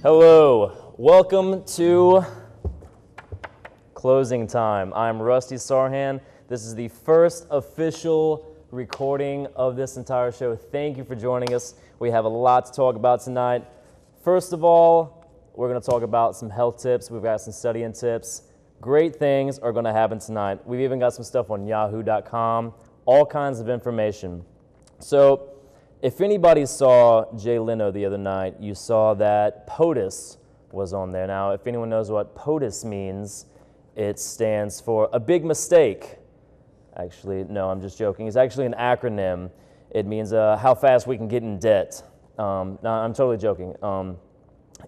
Hello, welcome to Closing Time. I'm Rusty Sarhan. This is the first official recording of this entire show. Thank you for joining us. We have a lot to talk about tonight. First of all, we're going to talk about some health tips. We've got some studying tips. Great things are going to happen tonight. We've even got some stuff on yahoo.com, all kinds of information. So, if anybody saw Jay Leno the other night, you saw that POTUS was on there. Now, if anyone knows what POTUS means, it stands for a big mistake. Actually, no, I'm just joking. It's actually an acronym. It means how fast we can get in debt. No, I'm totally joking.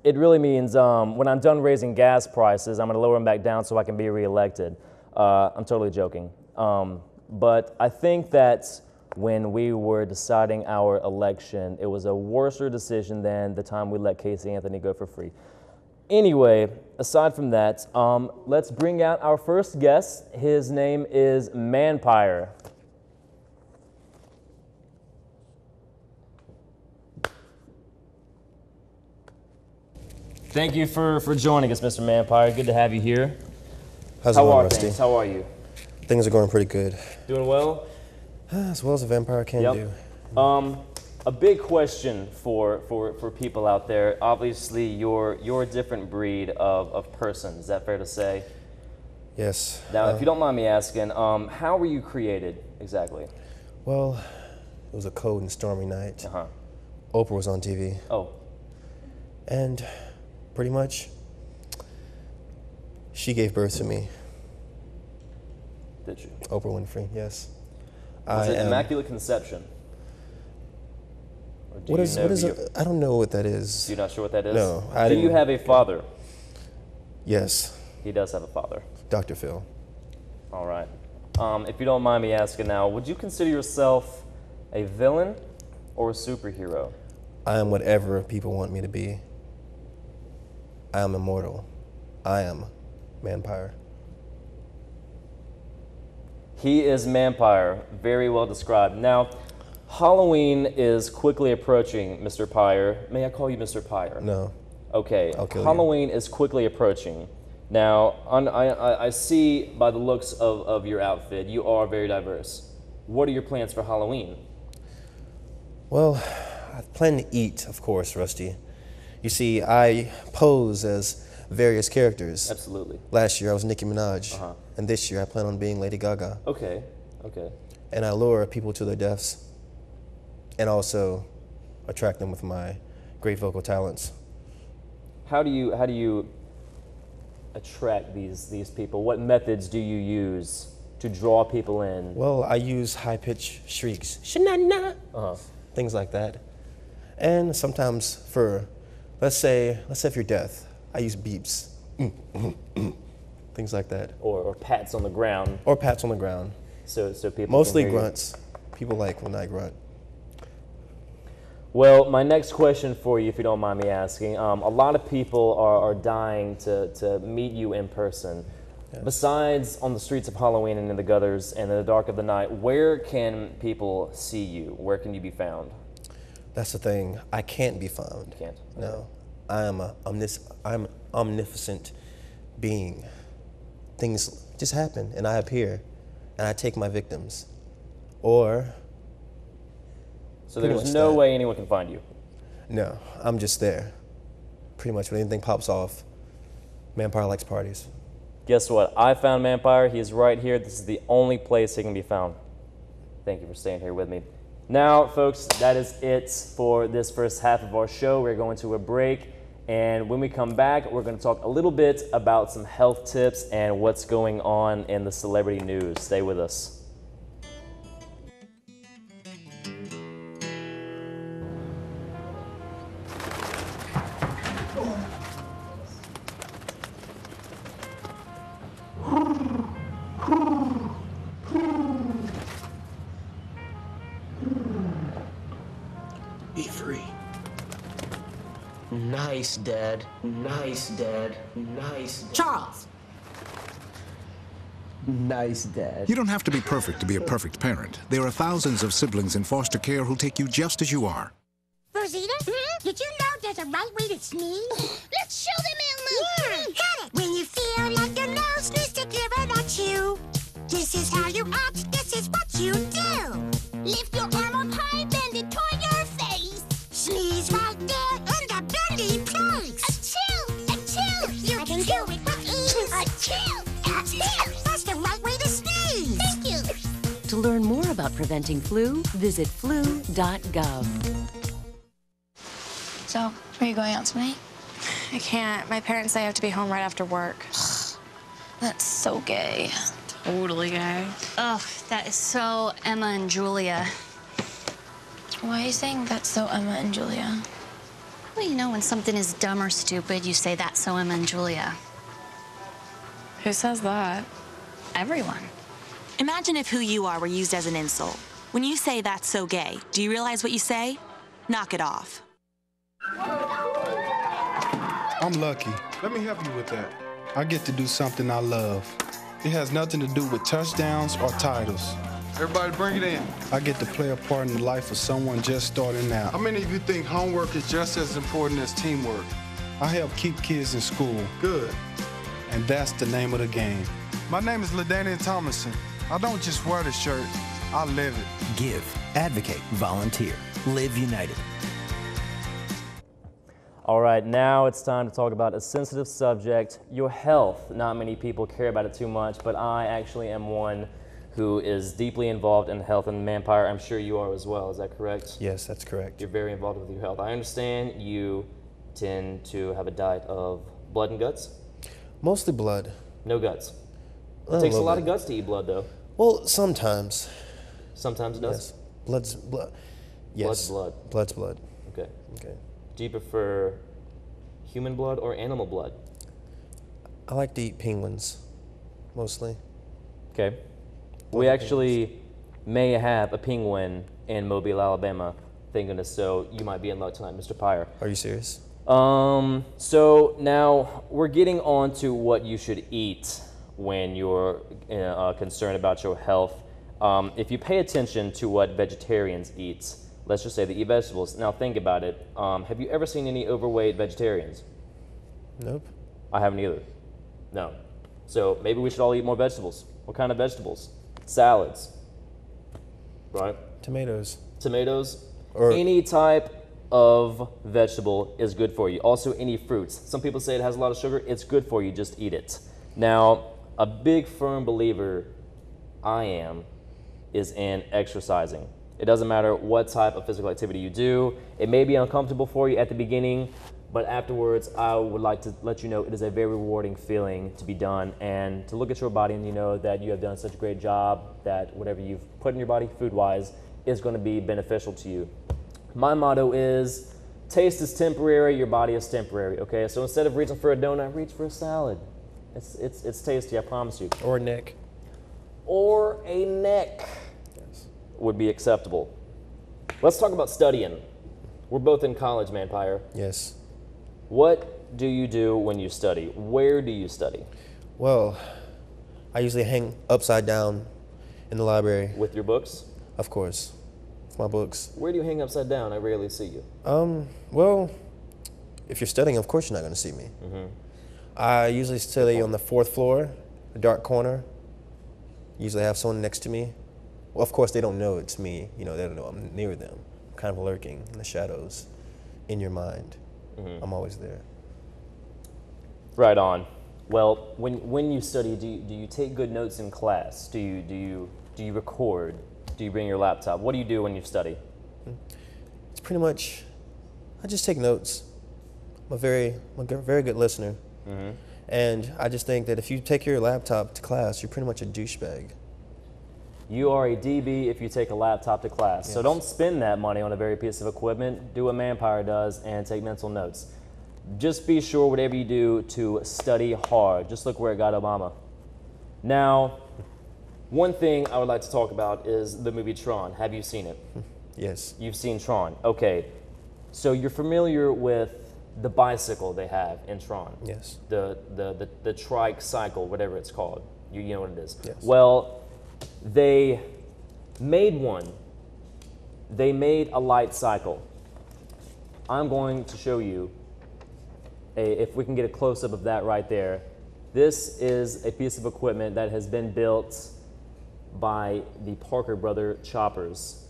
It really means when I'm done raising gas prices, I'm going to lower them back down so I can be reelected. I'm totally joking. But I think that when we were deciding our election, it was a worser decision than the time we let Casey Anthony go for free. Anyway, aside from that, let's bring out our first guest. His name is Manpire. Thank you for joining us, Mr. Manpire. Good to have you here. How's it going, Rusty? Things? How are you? Things are going pretty good. Doing well? As well as a vampire can do. A big question for people out there. Obviously, you're a different breed of person. Is that fair to say? Yes. Now, if you don't mind me asking, how were you created exactly? Well, it was a cold and stormy night. Oprah was on TV. Oh. And pretty much, she gave birth to me. Did you? Oprah Winfrey, yes. Was it Immaculate Conception? What is it? I don't know what that is. You're not sure what that is? No. Do you have a father? Yes. He does have a father. Dr. Phil. All right. If you don't mind me asking now, would you consider yourself a villain or a superhero? I am whatever people want me to be. I am immortal. I am Manpire. He is Manpire, very well described. Now, Halloween is quickly approaching, Mr. Pyre. May I call you Mr. Pyre? No. Okay. I'll kill Halloween is quickly approaching. Now, I see by the looks of your outfit, you are very diverse. What are your plans for Halloween? Well, I plan to eat, of course, Rusty. You see, I pose as various characters. Absolutely. Last year I was Nicki Minaj, and this year I plan on being Lady Gaga. Okay, okay. And I lure people to their deaths, and also attract them with my great vocal talents. How do you attract these people? What methods do you use to draw people in? Well, I use high-pitched shrieks, shanana, things like that. And sometimes for, let's say if you're deaf, I use beeps, things like that. Or pats on the ground. Or pats on the ground. So people mostly can hear grunts. People like when I grunt. Well, my next question for you, if you don't mind me asking, a lot of people are dying to meet you in person. Yes. Besides on the streets of Halloween and in the gutters and in the dark of the night, where can people see you? Where can you be found? That's the thing. I can't be found. You can't? No. I'm an omnipotent being. Things just happen, and I appear, and I take my victims. Or... So there's no way anyone can find you? No, I'm just there. Pretty much when anything pops off, Manpire likes parties. Guess what? I found Manpire. He is right here. This is the only place he can be found. Thank you for staying here with me. Now, folks, that is it for this first half of our show. We're going to a break. And when we come back, we're going to talk a little bit about some health tips and what's going on in the celebrity news. Stay with us. Be free. Nice, Dad. Nice, Dad. Nice, Dad. Charles! Nice, Dad. You don't have to be perfect to be a perfect parent. There are thousands of siblings in foster care who'll take you just as you are. Rosita, did you know that There's a right way to sneeze. Let's show them, Elmo. Yeah, got it. When you feel like your nose needs to give it at you, this is how you act. This is what you do. Lift your arm up high, bend it toward your face. Sneeze right there in the bendy place. Achoo! You can do it with ease. Achoo! That's the right way to sneeze. Thank you. To learn more about preventing flu, visit flu.gov. So, are you going out tonight? I can't. My parents say I have to be home right after work. That's so gay. Totally gay. Ugh, that is so Emma and Julia. Why are you saying that's so Emma and Julia? Well, you know, when something is dumb or stupid, you say that's so Emma and Julia. Who says that? Everyone. Imagine if who you are were used as an insult. When you say that's so gay, do you realize what you say? Knock it off. I'm lucky. Let me help you with that. I get to do something I love. It has nothing to do with touchdowns or titles. Everybody bring it in. I get to play a part in the life of someone just starting out. How many of you think homework is just as important as teamwork? I help keep kids in school. Good. And that's the name of the game. My name is LaDainian Thomason. I don't just wear the shirt, I live it. Give, advocate, volunteer. Live United. All right, now it's time to talk about a sensitive subject, your health. Not many people care about it too much, but I actually am one who is deeply involved in health and Manpire. I'm sure you are as well, is that correct? Yes, that's correct. You're very involved with your health. I understand you tend to have a diet of blood and guts? Mostly blood. No guts. It takes a lot of guts to eat blood, though. Well, sometimes. Sometimes it does? Yes. Blood's blood. Yes. Blood's blood. Blood's blood. Okay. Okay. Do you prefer human blood or animal blood? I like to eat penguins, mostly. Okay. We actually may have a penguin in Mobile, Alabama. Thank goodness, so you might be in luck tonight, Mr. Pyre. Are you serious? So now we're getting on to what you should eat when you're concerned about your health. If you pay attention to what vegetarians eat, let's just say they eat vegetables. Now think about it. Have you ever seen any overweight vegetarians? Nope. I haven't either. No. So maybe we should all eat more vegetables. What kind of vegetables? Salads. Right? Tomatoes. Tomatoes. Or any type of vegetable is good for you. Also any fruits. Some people say it has a lot of sugar. It's good for you. Just eat it. Now, a big firm believer I am is in exercising. It doesn't matter what type of physical activity you do. It may be uncomfortable for you at the beginning, but afterwards, I would like to let you know it is a very rewarding feeling to be done and to look at your body and you know that you have done such a great job that whatever you've put in your body food-wise is going to be beneficial to you. My motto is, taste is temporary, your body is temporary, okay? So instead of reaching for a donut, reach for a salad. It's tasty, I promise you. Or a neck. Or a neck. Yes. Would be acceptable. Let's talk about studying. We're both in college, Manpire. Yes. What do you do when you study? Where do you study? Well, I usually hang upside down in the library. With your books? Of course. With my books. Where do you hang upside down? I rarely see you. Well, if you're studying, of course you're not going to see me. Mm-hmm. I usually study on the 4th floor, a dark corner. Usually have someone next to me. Well, of course, they don't know it's me. You know, they don't know I'm near them. I'm kind of lurking in the shadows in your mind. Mm-hmm. I'm always there. Right on. Well, when you study, do you take good notes in class? Do you record? Do you bring your laptop? What do you do when you study? It's pretty much, I just take notes. I'm a very good listener. Mm-hmm. And I just think that if you take your laptop to class, you're pretty much a douchebag. You are a DB if you take a laptop to class. Yes. So don't spend that money on a very piece of equipment. Do what Manpire does and take mental notes. Just be sure whatever you do to study hard. Just look where it got Obama. Now, one thing I would like to talk about is the movie Tron. Have you seen it? Yes. You've seen Tron. Okay. So you're familiar with the bicycle they have in Tron? Yes. The trike cycle, whatever it's called. You know what it is. Yes. Well, they made one. They made a light cycle. I'm going to show you, if we can get a close-up of that right there. This is a piece of equipment that has been built by the Parker brother choppers.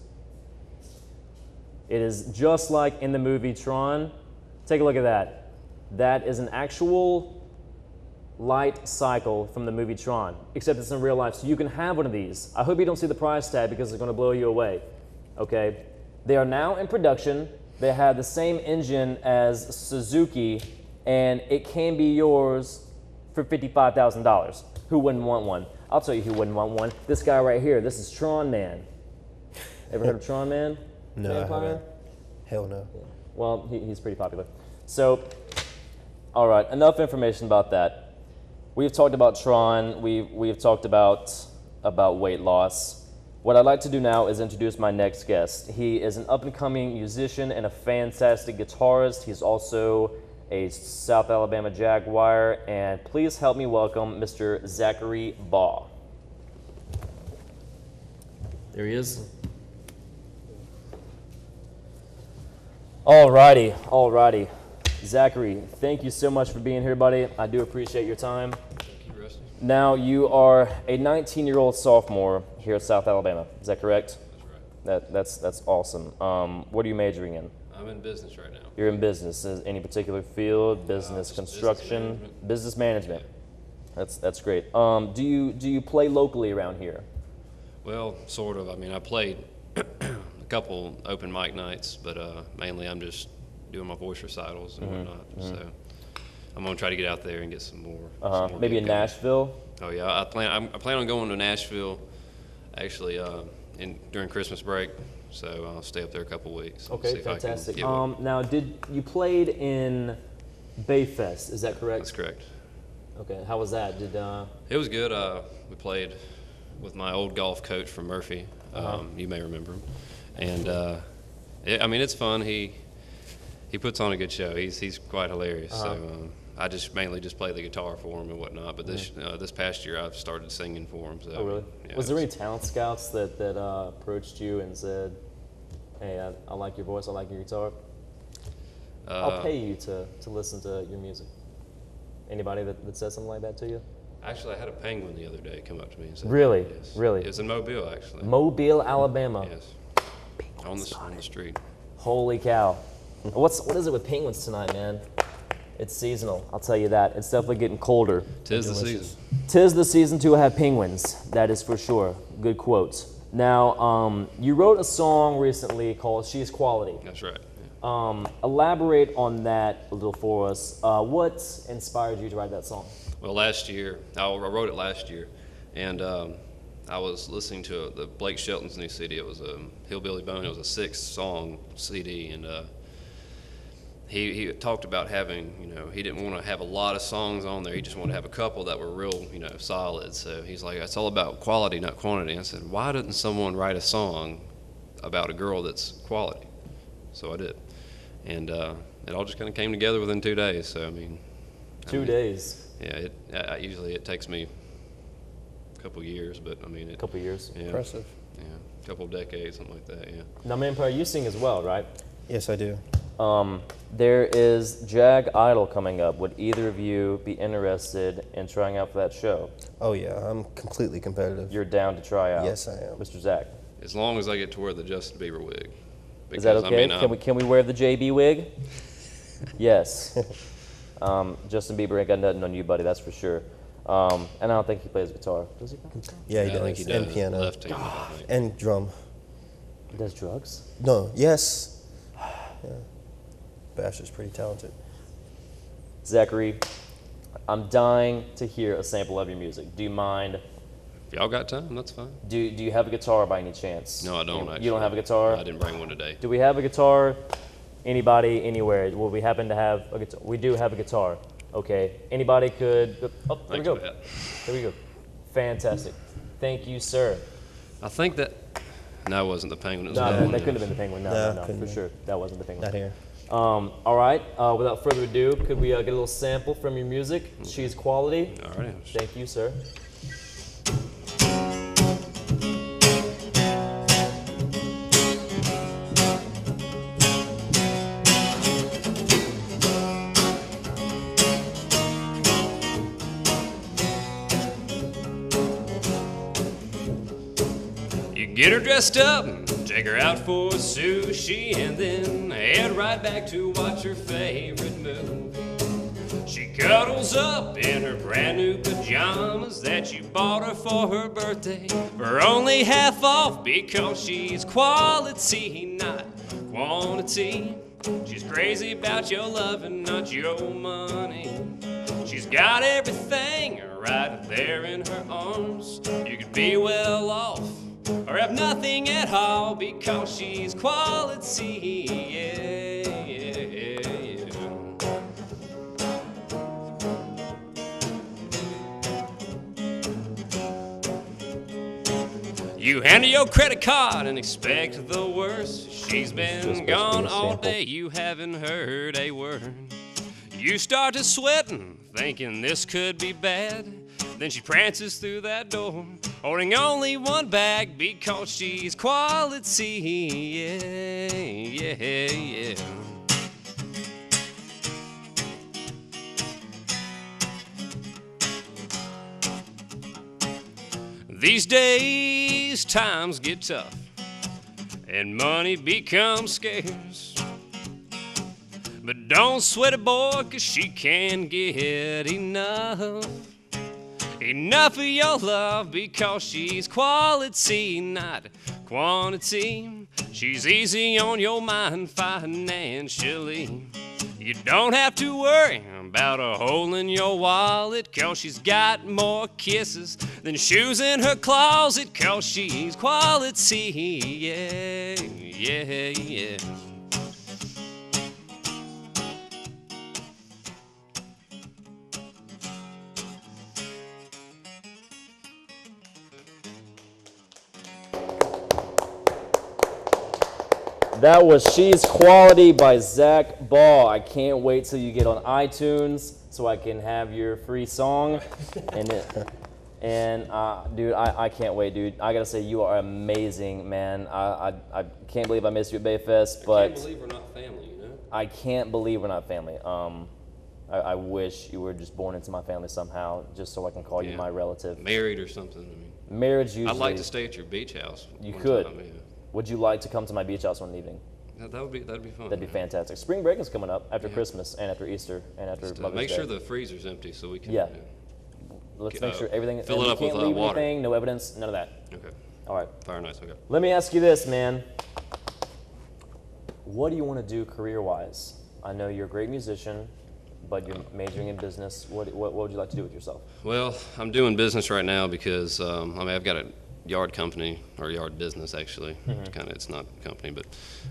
It is just like in the movie Tron. Take a look at that. That is an actual light cycle from the movie Tron, except it's in real life, so you can have one of these. I hope you don't see the price tag because it's going to blow you away. Okay? They are now in production. They have the same engine as Suzuki, and it can be yours for $55,000. Who wouldn't want one? I'll tell you who wouldn't want one. This guy right here. This is Tron Man. Ever heard of Tron Man? No, I haven't. Hell no. Yeah. Well, he's pretty popular. So, all right, enough information about that. We've talked about Tron. We've talked about weight loss. What I'd like to do now is introduce my next guest. He is an up-and-coming musician and a fantastic guitarist. He's also a South Alabama Jaguar, and please help me welcome Mr. Zachary Baugh. There he is. Alrighty. Zachary, thank you so much for being here, buddy. I do appreciate your time. Thank you, Rusty. Now, you are a 19-year-old sophomore here at South Alabama. Is that correct? That's right. That's awesome. What are you majoring in? I'm in business right now. You're in business. Any particular field? Business, construction, business management. That's great. Do you play locally around here? Well, sort of. I mean, I played a couple open mic nights, but mainly I'm just doing my voice recitals and whatnot. So I'm gonna try to get out there and get some more. Maybe in Nashville. Oh yeah, I plan on going to Nashville, actually, during Christmas break. So I'll stay up there a couple weeks. Okay, fantastic. Now, you played in Bayfest? Is that correct? That's correct. Okay, how was that? It was good. We played with my old golf coach from Murphy. You may remember him. And I mean, it's fun. He puts on a good show. He's quite hilarious. So I just mainly play the guitar for him and whatnot. But this past year, I've started singing for him. So, oh, really? Yeah, was there any talent scouts that approached you and said, "Hey, I like your voice. I like your guitar. I'll pay you to listen to your music"? Anybody that said something like that to you? Actually, I had a penguin the other day come up to me and said, "Really? Yes. Really?" It was in Mobile, actually. Mobile, Alabama. Yes. On the street. Holy cow! What is it with penguins tonight, man? It's seasonal. I'll tell you that. It's definitely getting colder. 'Tis the season. 'Tis the season to have penguins. That is for sure. Good quote. Now, you wrote a song recently called "She's Quality." That's right. Elaborate on that a little for us. What inspired you to write that song? Well, last year, I wrote it last year, and I was listening to the Blake Shelton's new CD. It was a Hillbilly Bone. It was a 6-song CD, and he talked about having, he didn't want to have a lot of songs on there. He just wanted to have a couple that were real, solid. So he's like, it's all about quality, not quantity. I said, why doesn't someone write a song about a girl that's quality? So I did, and it all just kind of came together within 2 days. So I mean, 2 days. Yeah, usually it takes me a couple years, but I mean, a couple years. Yeah, impressive. Yeah, a couple of decades, something like that. Yeah. Now, Manpower, you sing as well, right? Yes, I do. There is Jag Idol coming up. Would either of you be interested in trying out for that show? Oh yeah, I'm completely competitive. You're down to try out? Yes, I am. Mr. Zach? As long as I get to wear the Justin Bieber wig. Is that okay? Can we wear the JB wig? Yes. Justin Bieber ain't got nothing on you, buddy, that's for sure. And I don't think he plays guitar. Does he play guitar? Yeah, he I does. think he does. And piano. Left hand, I think. And drum. He does drugs? No, yes. Yeah. Basher's pretty talented. Zachary, I'm dying to hear a sample of your music. Do you mind? If y'all got time, that's fine. Do you have a guitar by any chance? No, I don't, actually. You don't have a guitar? I didn't bring one today. Do we have a guitar? Anybody, anywhere? Will we happen to have a guitar? We do have a guitar. Okay. Anybody could. Oh, there we go. There we go. Fantastic. Thank you, sir. I think that. No, it wasn't the penguin. It was no, that couldn't have been the penguin. No, for sure. That wasn't the penguin. Not here. All right. Without further ado, could we get a little sample from your music? She's Quality. All right. Thank you, sir. Get her dressed up, take her out for sushi, and then head right back to watch her favorite movie. She cuddles up in her brand new pajamas that you bought her for her birthday for only half off because she's quality, not quantity. She's crazy about your love and not your money. She's got everything right up there in her arms. You could be well off or have nothing at all because she's quality, yeah, yeah, yeah. You handle your credit card and expect the worst. She's been gone all day, you haven't heard a word. You start to sweating, thinking this could be bad. Then she prances through that door, holding only one bag because she's quality, yeah, yeah, yeah. These days, times get tough, and money becomes scarce. But don't sweat it, boy, 'cause she can't get enough. Enough of your love because she's quality, not quantity. She's easy on your mind financially. You don't have to worry about a hole in your wallet 'cause she's got more kisses than shoes in her closet 'cause she's quality, yeah, yeah, yeah. That was She's Quality by Zach Ball. I can't wait till you get on iTunes so I can have your free song. Dude, I can't wait, dude. I gotta say, you are amazing, man. I can't believe I missed you at Bayfest, but I can't believe we're not family, you know? I can't believe we're not family. I wish you were just born into my family somehow, just so I can call you my relative. Married or something. I mean, marriage usually. I'd like to stay at your beach house. You could. Would you like to come to my beach house one evening? That'd be fun. That'd be fantastic. Spring break is coming up after Christmas and after Easter and after Mother's Day. Make sure the freezer's empty so we can. Yeah. Let's make sure everything. Fill it up with water. Anything, no evidence, none of that. Okay. All right. Very nice. Okay. Let me ask you this, man. What do you want to do career-wise? I know you're a great musician, but you're majoring in business. What would you like to do with yourself? Well, I'm doing business right now because I've got a yard company or yard business actually. It's not a company, but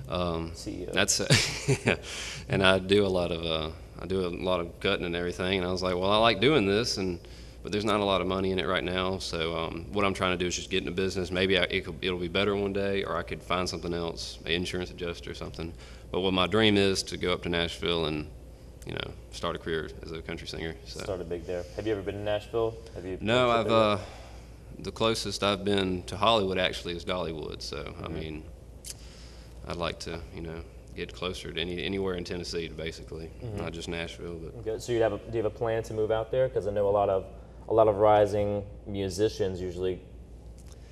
CEO. That's and I do a lot of cutting and everything. And I was like, well, I like doing this, but there's not a lot of money in it right now. So what I'm trying to do is just get into business. Maybe it'll be better one day, or I could find something else, an insurance adjuster or something. But what my dream is to go up to Nashville and start a career as a country singer. So. Started big there. Have you ever been to Nashville? No, I've. The closest I've been to Hollywood actually is Dollywood. So I mean, I'd like to get closer to anywhere in Tennessee, basically, not just Nashville. But okay. So do you have a plan to move out there? Because I know a lot of rising musicians usually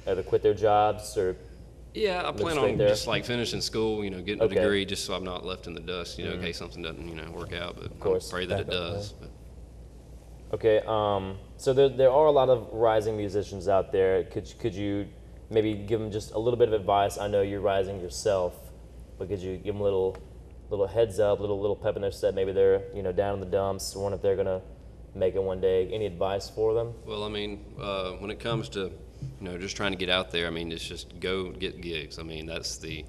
either quit their jobs or. Yeah, I plan on just like finishing school, getting a degree, just so I'm not left in the dust, in case something doesn't, work out. But I pray that it does. Okay, so there are a lot of rising musicians out there. Could you maybe give them just a little bit of advice? I know you're rising yourself, but could you give them a little heads up, little pep in their step? Maybe they're down in the dumps, wondering if they're gonna make it one day. Any advice for them? Well, I mean, when it comes to just trying to get out there, I mean, it's just go get gigs. I mean, that is the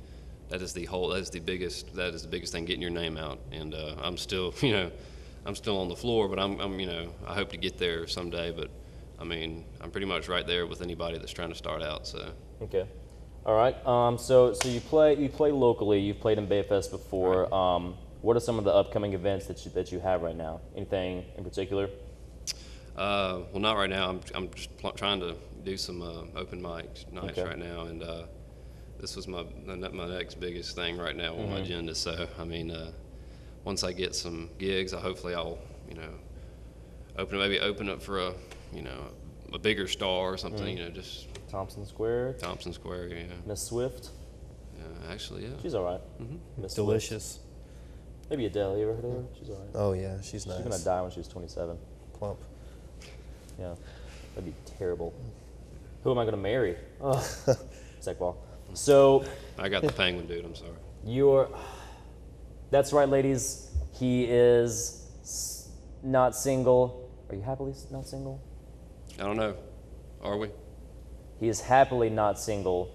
biggest thing, getting your name out. And I'm still I'm still on the floor, but I'm I hope to get there someday. But I mean, I'm pretty much right there with anybody that's trying to start out. So. Okay. All right. So you play locally. You've played in Bayfest before. Right. What are some of the upcoming events that you have right now? Anything in particular? Well, not right now. I'm just trying to do some open mic nights right now, and this was my next biggest thing right now on my agenda. So I mean, once I get some gigs, hopefully I'll open up for a bigger star or something. Just Thompson Square. Thompson Square, yeah. Miss Swift. Actually, yeah. She's all right. Miss Delicious. Swift. Maybe Adele. You ever heard of her? She's all right. Oh yeah, she's nice. She's gonna die when she's 27. Plump. Yeah, that'd be terrible. Who am I gonna marry? Zach Ball. So I got the penguin, dude. I'm sorry. That's right, ladies. He is not single. Are you happily not single? I don't know. Are we? He is happily not single.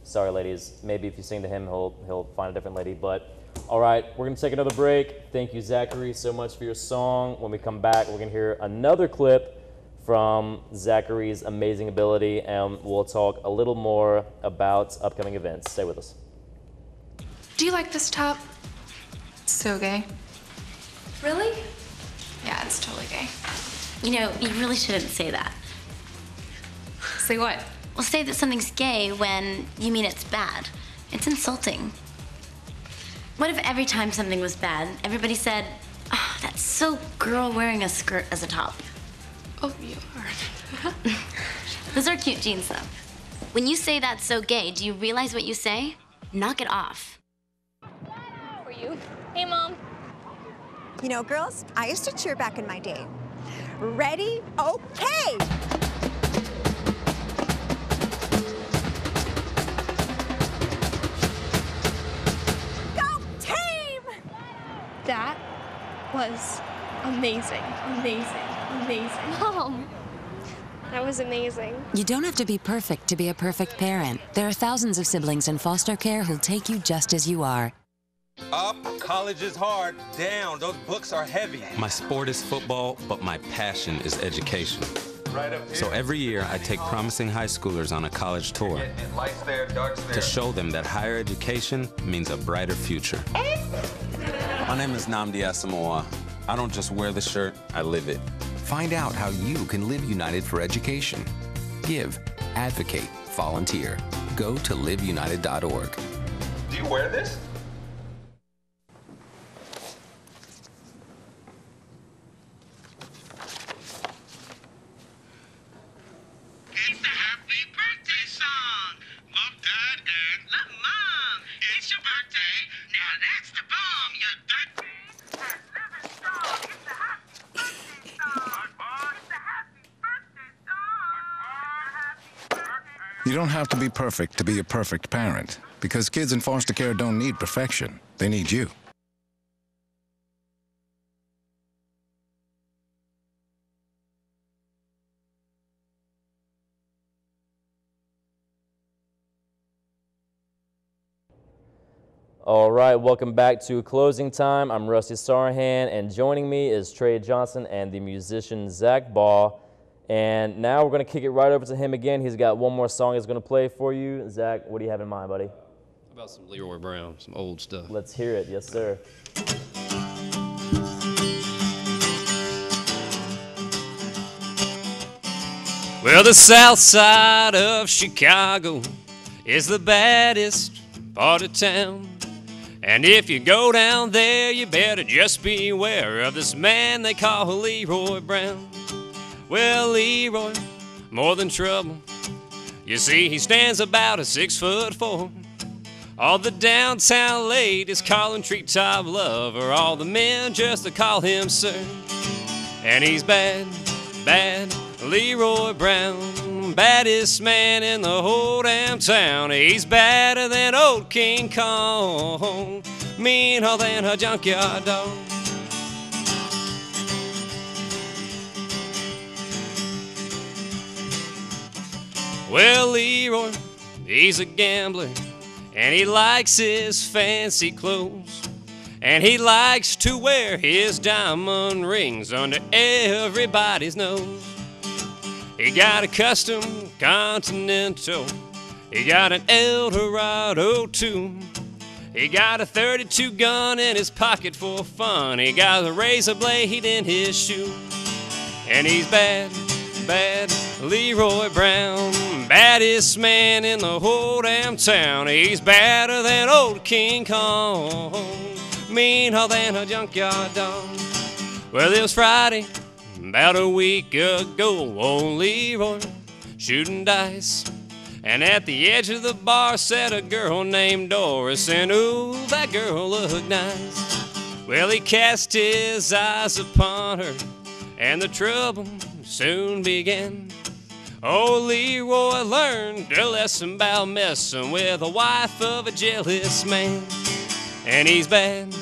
Sorry, ladies. Maybe if you sing to him, he'll find a different lady. But all right, we're gonna take another break. Thank you, Zachary, so much for your song. When we come back, we're gonna hear another clip from Zachary's amazing ability, and we'll talk a little more about upcoming events. Stay with us. Do you like this top? So gay. Really? Yeah, it's totally gay. You know, you really shouldn't say that. Say what? Well, say that something's gay when you mean it's bad. It's insulting. What if every time something was bad, everybody said, oh, that's so girl wearing a skirt as a top? Oh, you are. Those are cute jeans, though. When you say that's so gay, do you realize what you say? Knock it off. For you. Hey, Mom. You know, girls, I used to cheer back in my day. Ready? Okay! Go team! That was amazing. Mom, that was amazing. You don't have to be perfect to be a perfect parent. There are thousands of siblings in foster care who'll take you just as you are. Up, college is hard. Down, those books are heavy. My sport is football, but my passion is education. Right up here. So every year, I take promising high schoolers on a college tour Lights there, darks there. to show them that higher education means a brighter future. My name is Nnamdi Asamoah. I don't just wear the shirt, I live it. Find out how you can live United for education. Give, advocate, volunteer. Go to liveunited.org. Do you wear this? You don't have to be perfect to be a perfect parent, because kids in foster care don't need perfection. They need you. All right, welcome back to Closing Time. I'm Rusty Sarhan, and joining me is Trey Johnson and the musician Zach Ball. And now we're going to kick it right over to him again. He's got one more song he's going to play for you. Zach, what do you have in mind, buddy? How about some Leroy Brown, some old stuff? Let's hear it. Yes, sir. Well, the south side of Chicago is the baddest part of town. And if you go down there, you better just beware of this man they call Leroy Brown. Well, Leroy, more than trouble. You see, he stands about 6'4". All the downtown ladies call him treetop lover. All the men just to call him sir. And he's bad, bad Leroy Brown. Baddest man in the whole damn town. He's badder than old King Kong. Meaner than a junkyard dog. Well, Leroy, he's a gambler, and he likes his fancy clothes, and he likes to wear his diamond rings under everybody's nose. He got a custom Continental, he got an Eldorado too. He got a 32 gun in his pocket for fun. He got a razor blade in his shoe, and he's bad, bad Leroy Brown, baddest man in the whole damn town. He's badder than old King Kong, meaner than a junkyard dog. Well, it was Friday, about a week ago, old Leroy shooting dice And at the edge of the bar sat a girl named Doris, and ooh, that girl looked nice. Well, he cast his eyes upon her, and the trouble soon began. Oh, Leroy learned a lesson about messing with the wife of a jealous man. And he's bad,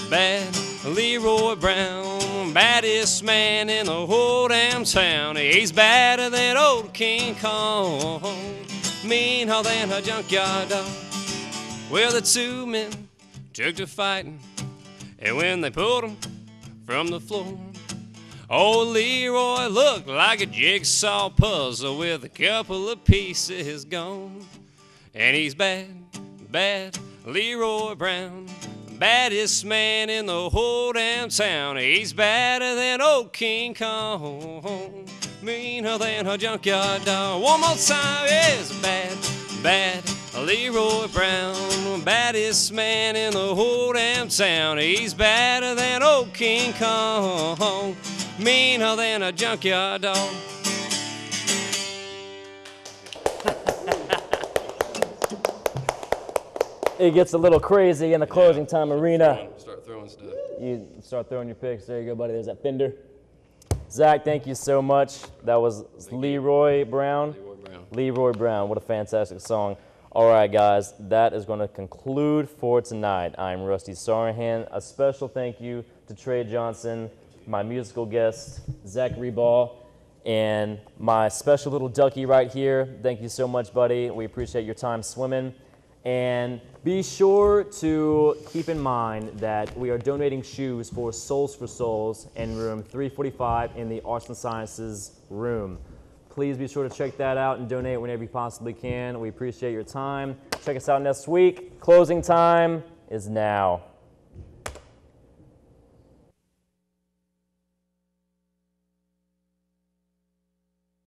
bad Leroy Brown, baddest man in the whole damn town. He's badder than old King Kong, meaner than a junkyard dog. Well, the two men took to fighting, and when they pulled him from the floor, old Leroy looked like a jigsaw puzzle with a couple of pieces gone. And he's bad, bad Leroy Brown, baddest man in the whole damn town. He's badder than old King Kong, meaner than a junkyard dog. One more time, yes, bad, bad Leroy Brown, baddest man in the whole damn town. He's badder than old King Kong, meaner than a junkyard dog. It gets a little crazy in the closing time arena. Start throwing stuff. You start throwing your picks. There you go, buddy. There's that fender. Zach, thank you so much. That was Leroy Brown. Leroy Brown. What a fantastic song. All right, guys, that is going to conclude for tonight. I'm Rusty Sarahan. A special thank you to Trey Johnson, my musical guest, Zachary Ball, and my special little ducky right here. Thank you so much, buddy. We appreciate your time swimming. And be sure to keep in mind that we are donating shoes for Souls for Souls in room 345 in the Arts and Sciences room. Please be sure to check that out and donate whenever you possibly can. We appreciate your time. Check us out next week. Closing time is now.